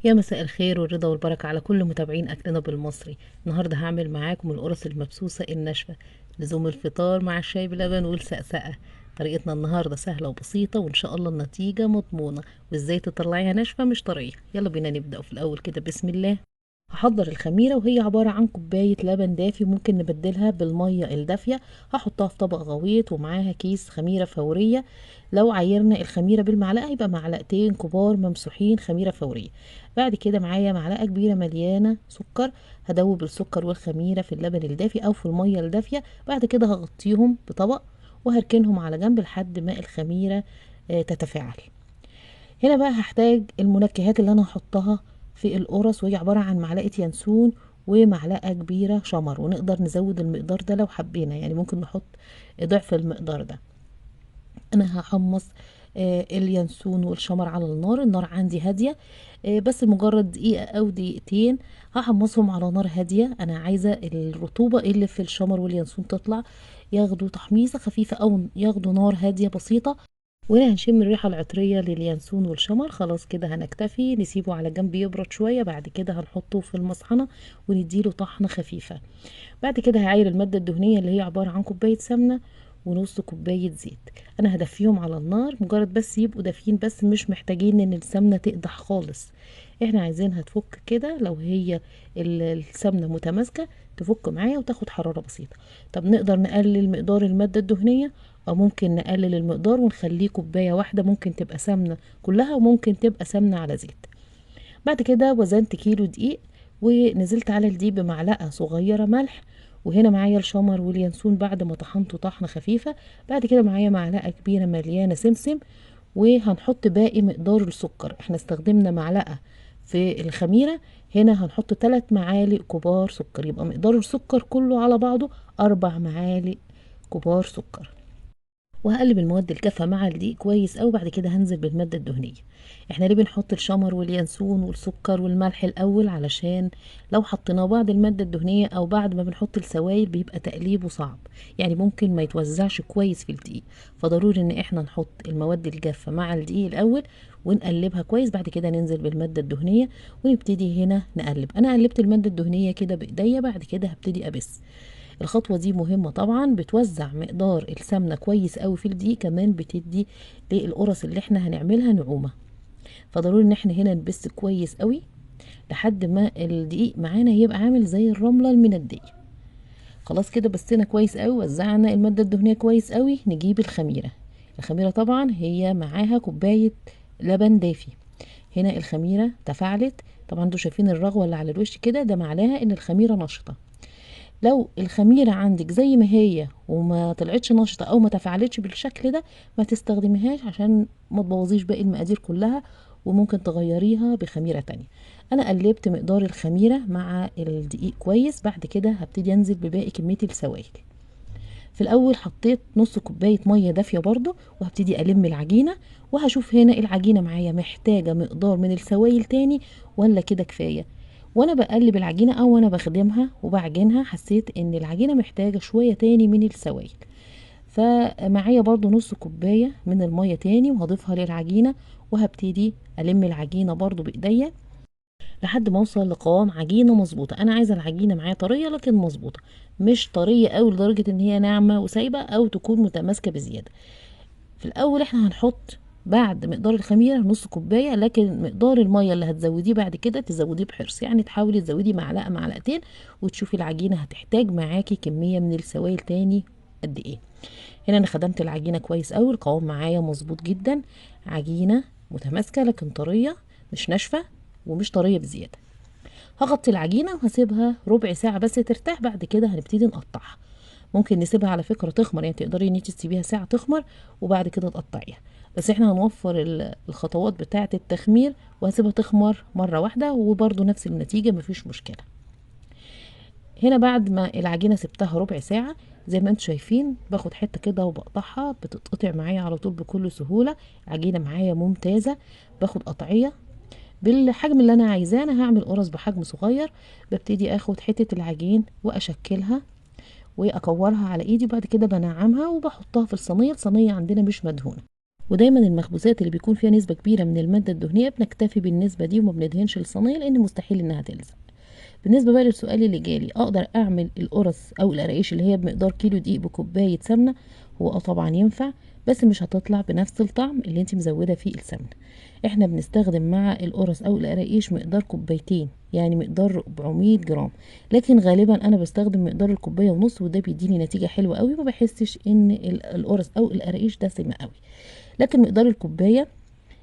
يا مساء الخير والرضا والبركة على كل متابعين أكلنا بالمصري. النهاردة هعمل معاكم القرص المبسوسة الناشفة، لزوم الفطار مع الشاي بلبن والسقسقة. طريقتنا النهاردة سهلة وبسيطة وإن شاء الله النتيجة مضمونة، وإزاي تطلعيها ناشفة مش طرية. يلا بينا نبدأ. في الأول كده بسم الله. هحضر الخميرة وهي عبارة عن كوباية لبن دافي، ممكن نبدلها بالمية الدافية. هحطها في طبق غويط ومعاها كيس خميرة فورية. لو عايرنا الخميرة بالمعلقة يبقى معلقتين كبار ممسوحين خميرة فورية. بعد كده معايا معلقة كبيرة مليانة سكر. هدوب السكر والخميرة في اللبن الدافي أو في المية الدافية. بعد كده هغطيهم بطبق وهركنهم على جنب لحد ما الخميرة تتفاعل. هنا بقى هحتاج المنكهات اللي انا هحطها في القرص، وهي عبارة عن معلقة ينسون ومعلقة كبيرة شمر، ونقدر نزود المقدار ده لو حبينا، يعني ممكن نحط ضعف المقدار ده. انا هحمص اليانسون والشمر على النار عندي هادية. بس مجرد دقيقة او دقيقتين. هحمصهم على نار هادية. انا عايزة الرطوبة اللي في الشمر واليانسون تطلع، ياخدوا تحميصة خفيفة او ياخدوا نار هادية بسيطة. وهنا هنشم الريحة العطرية لليانسون والشمر. خلاص كده هنكتفي، نسيبه على جنب يبرد شوية. بعد كده هنحطه في المطحنة ونديله طحنة خفيفة. بعد كده هعاير المادة الدهنية اللي هي عبارة عن كوباية سمنة ونص كوباية زيت. انا هدفيهم على النار، مجرد بس يبقوا دافيين، بس مش محتاجين ان السمنة تقدح خالص. احنا عايزينها تفك كده، لو هي السمنة متماسكة تفك معايا وتاخد حرارة بسيطة. طب نقدر نقلل مقدار المادة الدهنية، او ممكن نقلل المقدار ونخليه كوباية واحدة، ممكن تبقى سمنة كلها وممكن تبقى سمنة على زيت. بعد كده وزنت كيلو دقيق، ونزلت على الدقيق بمعلقة صغيرة ملح. وهنا معايا الشمر واليانسون بعد ما طحنته طحنة خفيفة. بعد كده معايا معلقة كبيرة مليانة سمسم. وهنحط باقي مقدار السكر. احنا استخدمنا معلقة في الخميرة، هنا هنحط 3 معالق كبار سكر، يبقى مقدار السكر كله على بعضه 4 معالق كبار سكر. وهقلب المواد الكافة مع الدقيق كويس أوي. بعد كده هنزل بالمادة الدهنية. احنا ليه بنحط الشمر واليانسون والسكر والملح الأول؟ علشان لو حطيناه بعد المادة الدهنية أو بعد ما بنحط السوائل بيبقى تقليبه صعب، يعني ممكن ما يتوزعش كويس في الدقيق. فضروري ان احنا نحط المواد الجافة مع الدقيق الأول ونقلبها كويس. بعد كده ننزل بالمادة الدهنية ونبتدي هنا نقلب. انا قلبت المادة الدهنية كده بايديا، بعد كده هبتدي ابس. الخطوة دي مهمة طبعا، بتوزع مقدار السمنة كويس قوي في الدقيق، كمان بتدي للقرص اللي احنا هنعملها نعومة. فضروري ان احنا هنا نبس كويس قوي لحد ما الدقيق معانا يبقى عامل زي الرملة المندية. خلاص كده بسينا كويس قوي، وزعنا المادة الدهنية كويس قوي. نجيب الخميرة. الخميرة طبعا هي معاها كوباية لبن دافي. هنا الخميرة تفاعلت. طبعا انتوا شايفين الرغوة اللي على الوش كده، ده معناها ان الخميرة نشطة. لو الخميرة عندك زي ما هي وما طلعتش نشطة او ما تفاعلتش بالشكل ده، ما تستخدميهاش عشان ما تبوظيش باقي المقادير كلها، وممكن تغيريها بخميرة تانية. انا قلبت مقدار الخميرة مع الدقيق كويس. بعد كده هبتدي انزل بباقي كمية السوائل. في الاول حطيت نص كوباية مية دافية برضو، وهبتدي الم العجينة. وهشوف هنا العجينة معايا محتاجة مقدار من السوائل تاني ولا كده كفاية. وانا بقلب العجينة او وانا بخدمها وبعجنها، حسيت ان العجينة محتاجة شوية تاني من السوائل. فمعايا برضو نص كوباية من المية تاني وهضيفها للعجينة. وهبتدي الم العجينة برضو بايديا لحد ما اوصل لقوام عجينه مظبوطه. انا عايزه العجينه معايا طريه لكن مظبوطه، مش طريه قوي لدرجه ان هي ناعمه وسايبه او تكون متماسكه بزياده. في الاول احنا هنحط بعد مقدار الخميره نص كوبايه، لكن مقدار الميه اللي هتزوديه بعد كده تزوديه بحرص، يعني تحاولي تزودي معلقه معلقتين وتشوفي العجينه هتحتاج معاكي كميه من السوائل تاني قد ايه. هنا انا خدمت العجينه كويس قوي، القوام معايا مظبوط جدا. عجينه متماسكه لكن طريه، مش ناشفه ومش طريه بزياده. هغطي العجينة وهسيبها ربع ساعة بس ترتاح. بعد كده هنبتدي نقطعها. ممكن نسيبها على فكرة تخمر، يعني تقدري ان انت تسيبيها ساعة تخمر وبعد كده تقطعيها. بس احنا هنوفر الخطوات بتاعة التخمير، وهسيبها تخمر مرة واحدة وبرضو نفس النتيجة، مفيش مشكلة. هنا بعد ما العجينة سبتها ربع ساعة، زي ما انتم شايفين باخد حتة كده وبقطعها، بتتقطع معايا على طول بكل سهولة. العجينة معايا ممتازة. باخد قطعية بالحجم اللي انا عايزاه. انا هعمل قرص بحجم صغير. ببتدي اخد حتة العجين واشكلها واكورها على ايدي، وبعد كده بنعمها وبحطها في الصينية. الصينية عندنا مش مدهونة. ودايما المخبوزات اللي بيكون فيها نسبة كبيرة من المادة الدهنية بنكتفي بالنسبة دي وما بندهنش الصينية لان مستحيل انها تلزق. بالنسبة بقى للسؤال اللي جالي، اقدر اعمل القرص او القراقيش اللي هي بمقدار كيلو دقيق بكوباية سمنة؟ هو طبعا ينفع، بس مش هتطلع بنفس الطعم اللي انت مزودة فيه السمنة. احنا بنستخدم مع القرص او القراقيش مقدار كوبايتين، يعني مقدار 400 جرام، لكن غالبا انا بستخدم مقدار الكوباية ونص، وده بيديني نتيجة حلوة قوي، ما بحسش ان القرص او القراقيش دسمة قوي. لكن مقدار الكوباية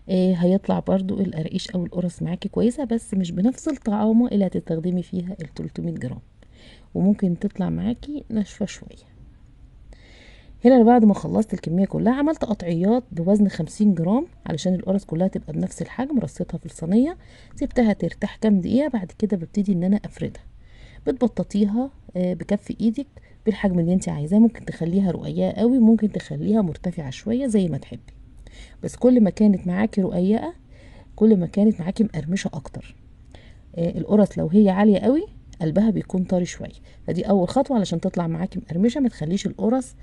هيطلع برضو القرقيش او القرص معاكي كويسة، بس مش بنفس الطعامة اللي هتستخدمي فيها ال 300 جرام، وممكن تطلع معاكي ناشفة شوية. هنا أنا بعد ما خلصت الكمية كلها عملت قطعيات بوزن 50 جرام علشان القرص كلها تبقى بنفس الحجم، رصيتها في الصينية، سبتها ترتاح كام دقيقة، بعد كده ببتدي ان انا افردها. بتبططيها بكف ايدك بالحجم اللي انت عايزاه، ممكن تخليها رقيقة قوي، ممكن تخليها مرتفعة شوية زي ما تحبي، بس كل ما كانت معاكي رقيقة كل ما كانت معاكي مقرمشة اكتر. القرص لو هي عالية قوي قلبها بيكون طري شوية، فدي اول خطوة علشان تطلع معاكي مقرمشة، ما تخليش القرص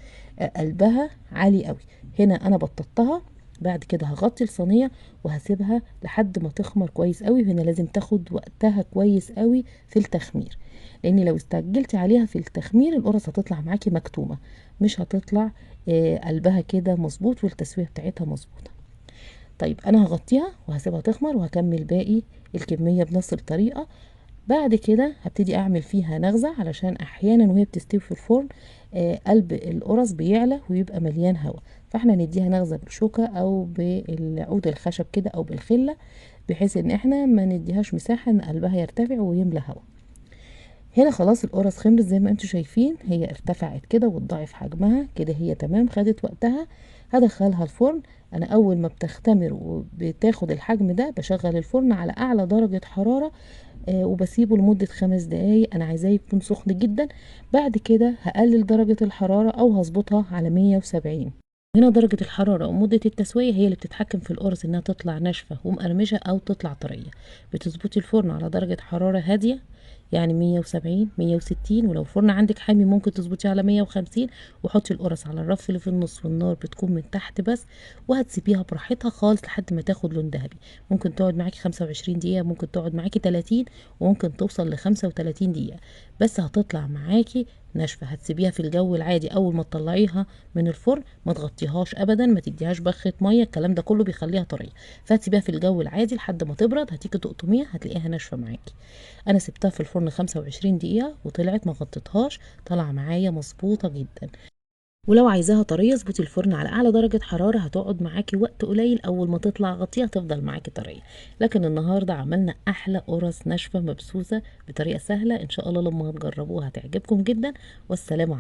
قلبها عالي قوي. هنا انا بططتها، بعد كده هغطي الصينية وهسيبها لحد ما تخمر كويس قوي، وهنا لازم تاخد وقتها كويس قوي في التخمير، لان لو استعجلتي عليها في التخمير القرص هتطلع معاكي مكتومة، مش هتطلع قلبها كده مظبوط والتسوية بتاعتها مظبوطة. طيب انا هغطيها وهسيبها تخمر وهكمل باقي الكمية بنفس الطريقة. بعد كده هبتدي اعمل فيها نغزة، علشان احيانا وهي بتستوي في الفرن قلب القرص بيعلى ويبقى مليان هواء، فاحنا نديها نغزة بالشوكة او بالعود الخشب كده او بالخلة، بحيث ان احنا ما نديهاش مساحة ان قلبها يرتفع ويملى هواء. هنا خلاص القرص خمرت زي ما انتوا شايفين، هي ارتفعت كده وتضاعف حجمها كده، هي تمام خدت وقتها. هدخلها الفرن. انا اول ما بتختمر وبتاخد الحجم ده بشغل الفرن على اعلى درجة حرارة، وبسيبه لمدة 5 دقايق، انا عايزاه يكون سخن جدا. بعد كده هقلل درجة الحرارة او هظبطها على 170. هنا درجة الحرارة ومدة التسوية هي اللي بتتحكم في القرص انها تطلع ناشفة ومقرمشة او تطلع طرية. بتظبطي الفرن على درجة حرارة هادية، يعني 170 160، ولو الفرن عندك حامي ممكن تظبطيه على 150، وحطي القرص على الرف اللي في النص والنار بتكون من تحت بس، وهتسيبيها براحتها خالص لحد ما تاخد لون ذهبي. ممكن تقعد معاكي 25 دقيقة، ممكن تقعد معاكي 30، وممكن توصل ل 35 دقيقة، بس هتطلع معاكي ناشفة. هتسيبيها في الجو العادي، اول ما تطلعيها من الفرن ما تغطيهاش ابدا، ما تديهاش بخة مية، الكلام ده كله بيخليها طرية، فهتسيبيها في الجو العادي لحد ما تبرد، هتيجي تقطميها هتلاقيها ناشفة معاكي. انا سبتها في الفرن 25 دقيقة وطلعت ما غطيتهاش، طلع معايا مظبوطة جدا. ولو عايزاها طريه اظبطي الفرن على اعلى درجه حراره، هتقعد معاكي وقت قليل، اول ما تطلع غطيها تفضل معاكي طريه. لكن النهارده عملنا احلى قرص ناشفه مبسوسه بطريقه سهله، ان شاء الله لما هتجربوها هتعجبكم جدا. والسلام عليكم.